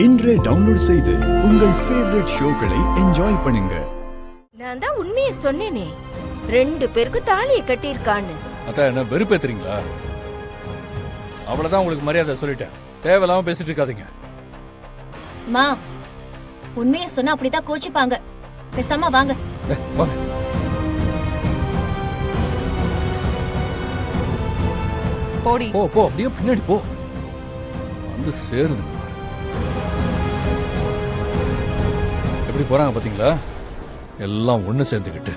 இன்றே டவுன்லோட் செய்து உங்கள் ஃபேவரட் ஷோக்களை என்ஜாய் பண்ணுங்க. நான் தான் உண்மையை சொன்னேனே, 2 பேருக்கு தாலியை கட்டியிருக்கான்னு. அதான் என்ன வெறுப்பேத்துறீங்களா? அவ்வளவுதான், உங்களுக்கு மரியாதை சொல்லிட்டேன். தேவையில்லாம பேசிட்டு இருக்காதீங்க. மா, உண்மையை சொன்னா அப்படிதான் கோச்சிப்பாங்க. பேசாம வாங்க. வாங்க. போடி. போ போ, அப்படியே பின்னாடி போ. வந்து சேருது. எப்படி போறாங்க பாத்தீங்களா? எல்லாம் ஒண்ணு சேர்ந்துக்கிட்டு.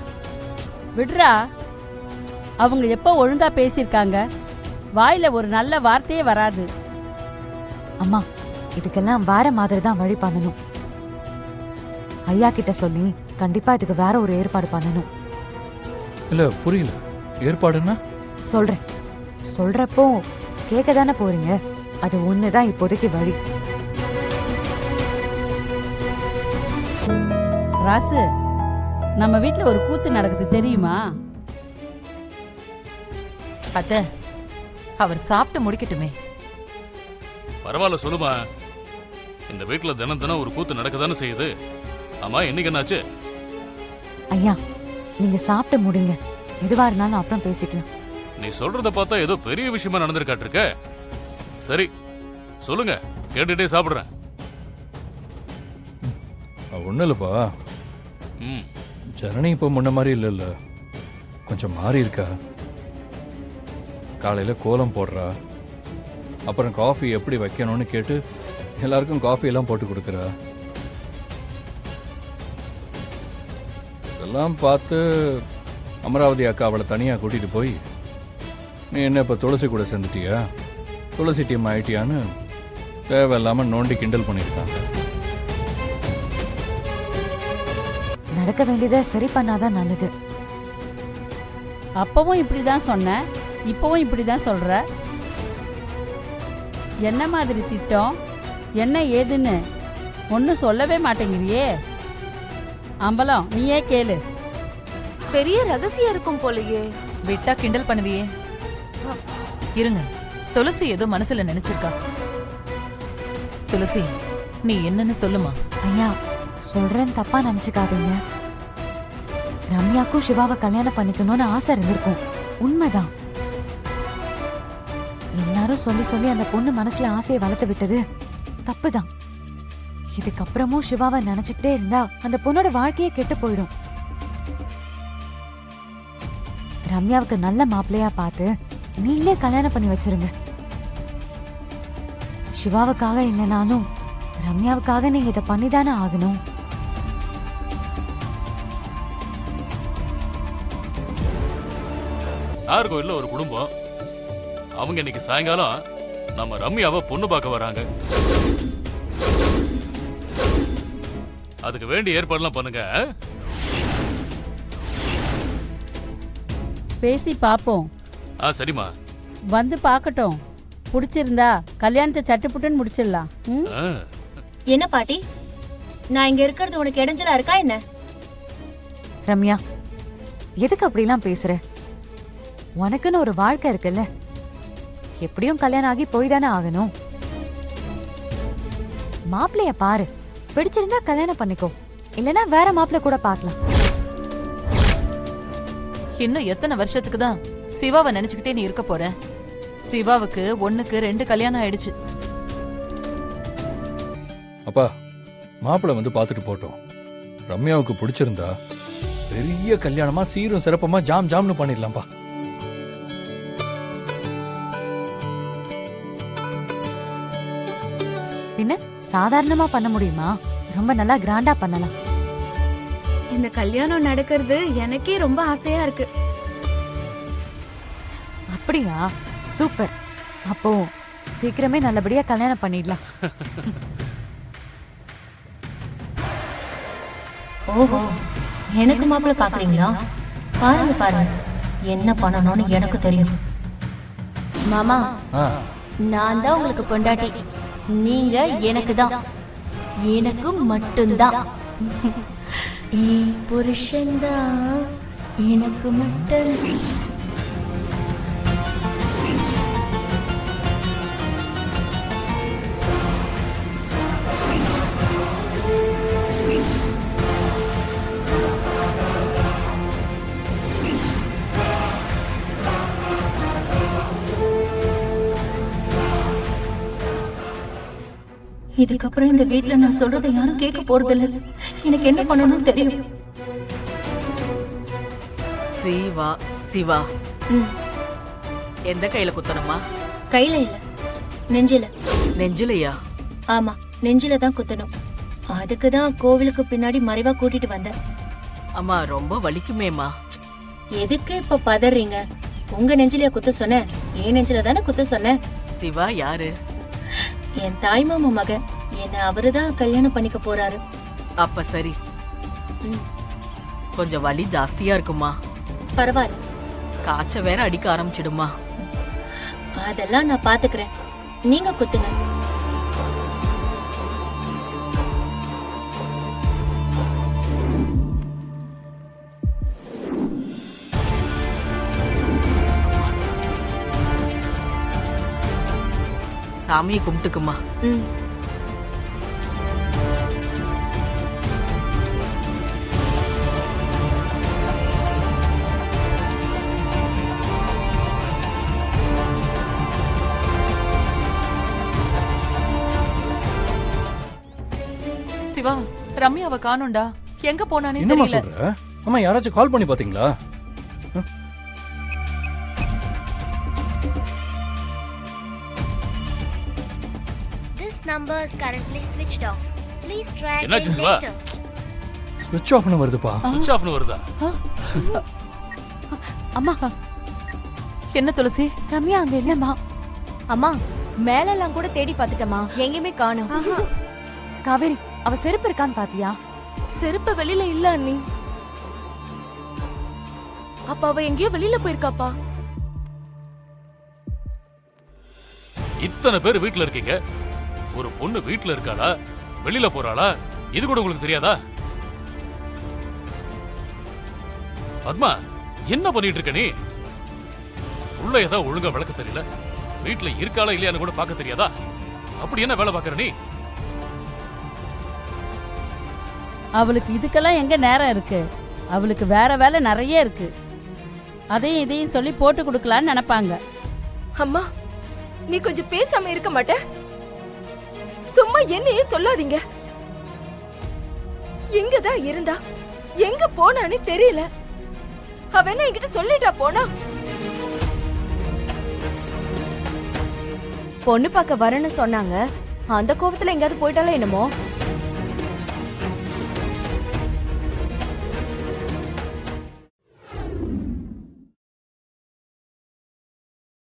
விடுறா, அவங்க எப்போ ஒழுங்கா பேசியிருக்காங்க? வாயில ஒரு நல்ல வார்த்தையே வராது. அம்மா, இதுக்கெல்லாம் வேற மாதிரி தான் வழி பண்ணணும். ஐயா கிட்ட சொல்லி கண்டிப்பா இதுக்கு வேற ஒரு ஏற்பாடு பண்ணணும். இல்ல புரியல, ஏற்பாடுன்னா? சொல்றப்போ கேட்க தானே போறீங்க. அது ஒண்ணுதான் இப்போதைக்கு வழி. ராசு, நம்ம வீட்ல ஒரு கூத்து நடக்குது தெரியுமா? அத்த, அவர் சாப்பிட்டு முடிக்கட்டுமே. பரவாயில்ல, சொல்லுமா. இந்த வீட்டுல தினம் தினம் ஒரு கூத்து நடக்கதானே செய்யுது. ஆமா, இன்னைக்கு என்னாச்சு? ஐயா, நீங்க சாப்பிட்டு முடிங்க. எதுவா இருந்தாலும் அப்புறம் பேசிக்கலாம். நீ சொல்றத பார்த்தா ஏதோ பெரிய விஷயமா நடந்திருக்காட்டிருக்க. சரி சொல்லுங்க, கேட்டுட்டே சாப்பிடுறேன். ஒண்ணு இல்லப்பா, ஜனனி இப்போ முன்ன மாதிரி இல்ல, கொஞ்சம் மாறி இருக்கா. காலையில கோலம் போடுறா, அப்புறம் காஃபி எப்படி வைக்கணும்னு கேட்டு எல்லாருக்கும் காஃபி எல்லாம் போட்டு கொடுக்குறா. இதெல்லாம் பார்த்து அமராவதி அக்கா அவளை தனியாக கூட்டிட்டு போய், நீ என்ன இப்போ துளசி கூட சேர்ந்துட்டியா, துளசி டீம் ஆயிட்டியான்னு தேவையில்லாம நோண்டி கிண்டல் பண்ணியிருக்காங்க. நடக்க வேண்டியதை சரி பண்ணாதான் நல்லது. அப்பவும் இப்படிதான் சொன்ன, இப்பவும் இப்படிதான் சொல்ற. என்ன மாதிரி திட்டம், என்ன ஏதுன்னு ஒன்னும் சொல்லவே மாட்டேங்கிறியே. அம்பலம், நீயே கேளு. பெரிய ரகசியம் இருக்கும் போலயே. விட்டா கிண்டல் பண்ணுவியே. இருங்க, துளசி ஏதோ மனசுல நினைச்சிருக்கா. துளசி, நீ என்னன்னு சொல்லுமா. ஐயா, சொல்றேன், தப்பா நினைச்சுக்காதீங்க. ரம்யாக்கும் சிவாவை கல்யாணம் பண்ணிக்கணும்னு ஆசை இருந்திருக்கும், உண்மைதான். எல்லாரும் சொல்லி சொல்லி அந்த பொண்ணு மனசுல ஆசையை வளர்த்து விட்டது தப்புதான். இதுக்கப்புறமும் சிவாவை நினைச்சுக்கிட்டே இருந்தா அந்த பொண்ணோட வாழ்க்கையே கெட்டு போயிடும். ரம்யாவுக்கு நல்ல மாப்பிள்ளையா பார்த்து நீங்களே கல்யாணம் பண்ணி வச்சிருங்க. சிவாவுக்காக இல்லைனாலும் ரம்யாவுக்காக நீங்க இதை பண்ணிதானே ஆகணும். நாகர்கோயில்ல ஒரு குடும்பம், அவங்க இன்னைக்கு சாயங்காலம் நம்ம ரம்யாவை பொண்ணு பார்க்க வராங்க. அதுக்கு வேண்டிய ஏற்பாடுலாம் பண்ணுங்க. பேசி பாப்போம். சரிம்மா. வந்து பார்க்கட்டும், பிடிச்சிருந்தா கல்யாணத்தை சட்டுப்புட்டுன்னு முடிச்சிடலாம். என்ன பாட்டி, நான் இங்க இருக்கிறது உனக்கு இடைஞ்சலா இருக்கா என்ன? ரம்யா, எதுக்கு அப்படிலாம் பேசுற? உனக்குன்னு ஒரு வாழ்க்கை இருக்குல்ல, எப்படியும் கல்யாணம் ஆகி போய் தானே ஆகணும். மாப்பிள்ளைய பாரு, பிடிச்சிருந்தா கல்யாணம் பண்ணிக்கோ, இல்லனா வேற மாப்பிள்ளை கூட பார்க்கலாம். இன்னும் எத்தனை வருஷத்துக்கு தான் சிவாவை நினைச்சுக்கிட்டே நீ இருக்க போற? சிவாவுக்கு 1க்கு 2 கல்யாணம் ஆயிடுச்சு. அப்பா, மாப்பிள்ளை வந்து பார்த்துட்டு போட்டோம். ரம்யாவுக்கு பிடிச்சிருந்தா பெரிய கல்யாணமா சீரும் சிறப்பமா ஜாம் ஜாம்னு பண்ணிடலாம்ப்பா. பின்ன சாதாரணமா பண்ண முடியுமா? ரொம்ப நல்லா கிராண்டா பண்ணலாம். இந்த கல்யாணம் நடக்கிறது எனக்கே ரொம்ப ஆசையா இருக்கு. அப்படியா? சூப்பர். அப்போ சீக்கிரமே நல்லபடியா கல்யாணம் பண்ணிடலாம். ஓஹோ, எனக்கு மாப்பிள்ளை பாக்குறீங்களா? பாருங்க பாருங்க, என்ன பண்ணணும்னு எனக்கு தெரியும். மாமா, நான் தான் உங்களுக்கு பொண்டாட்டி, நீங்க எனக்கு தான், எனக்கு மட்டும்தான். புருஷன்தான் எனக்கு மட்டும். இதுக்கப்புறம் இந்த வீட்ல நான் சொல்றதை யாரும் கேட்க போறதில்ல. எனக்கு என்ன பண்ணணும்னு தெரியும். சிவா சிவா எந்த கையில குத்தணுமா? கையில இல்ல, நெஞ்சில. நெஞ்சிலையா? ஆமா, நெஞ்சில தான் குத்தணும். அதுக்கு தான் கோவிலுக்கு பின்னாடி மறைவா கூட்டிட்டு வந்தேன். அம்மா ரொம்ப வலிக்குமேம்மா. எதுக்கு இப்ப பதறீங்க? உங்க நெஞ்சிலையா குத்த சொன்னேன்? என் நெஞ்சில தானே குத்த சொன்னேன். சிவா யாரு? என் தாய்மாமா மகன். என்ன அவருதான் கல்யாணம் பண்ணிக்க போறாரு. அப்ப சரி. கொஞ்சம் வலி ஜாஸ்தியா இருக்குமா? பரவாயில்ல, காய்ச்ச வேற அடிக்க ஆரம்பிச்சிடுமா? அதெல்லாம் நான் பாத்துக்கிறேன். நீங்க குத்துங்க. சாமியை கும்பிட்டுக்குமா. சிவா, ரம்யாவை காணோண்டா. எங்க போனானே என்னம்மா தெரியல. சொல்ற? அம்மா யாராச்சும் கால் பண்ணி பாத்தீங்களா? This number is currently switched off. Please try again என்னாச்சு சிவா? later. ஸ்விட்ச் ஆஃப்னு வருதுப்பா. சுவிட்ச் ஆஃப்னு வருதா? அம்மா, என்ன துளசி? ரம்யா அங்க இல்லம்மா. அம்மா, மேலெல்லாம் கூட தேடி பார்த்துட்டமா, எங்கேயுமே காணோம். காவேரி, அவ செருப்பு இருக்கான்னு பாத்தியா? செருப்பு வெளியில இல்ல அண்ணி. அப்ப அவ எங்கேயோ வெளியில போயிருக்காப்பா. இத்தனை பேர் வீட்ல இருக்கீங்க. ஒரு பொண்ணு வீட்ல இருக்காளா வெளியில போறாளா இது கூட உங்களுக்கு தெரியாதா? பத்மா, என்ன பண்ணிட்டு இருக்க நீ? உள்ள ஏதாவது ஒழுங்கா விளக்க தெரியல. வீட்ல இருக்காளா இல்லையான்னு கூட பார்க்க தெரியாதா? அப்படி என்ன வேலை பார்க்கற நீ? அவளுக்கு இதுக்கெல்லாம் எங்க நேரம் இருக்கு? அவளுக்கு வேற வேலை நிறைய இருக்கு. அதையும் இதையும் சொல்லி போட்டு கொடுக்கலான்னு நினைப்பாங்க. அம்மா, நீ கொஞ்சம் பேசாம இருக்க மாட்ட? சும்மா என்னையே சொல்லாதீங்க. எங்கதான் இருந்தா, எங்க போனான்னு தெரியல. அவ என்ன என்கிட்ட சொல்லிட்டா போனா? பொண்ணு பார்க்க வரேன்னு சொன்னாங்க. அந்த கோவத்துல எங்கேயாவது போயிட்டாலும் என்னமோ.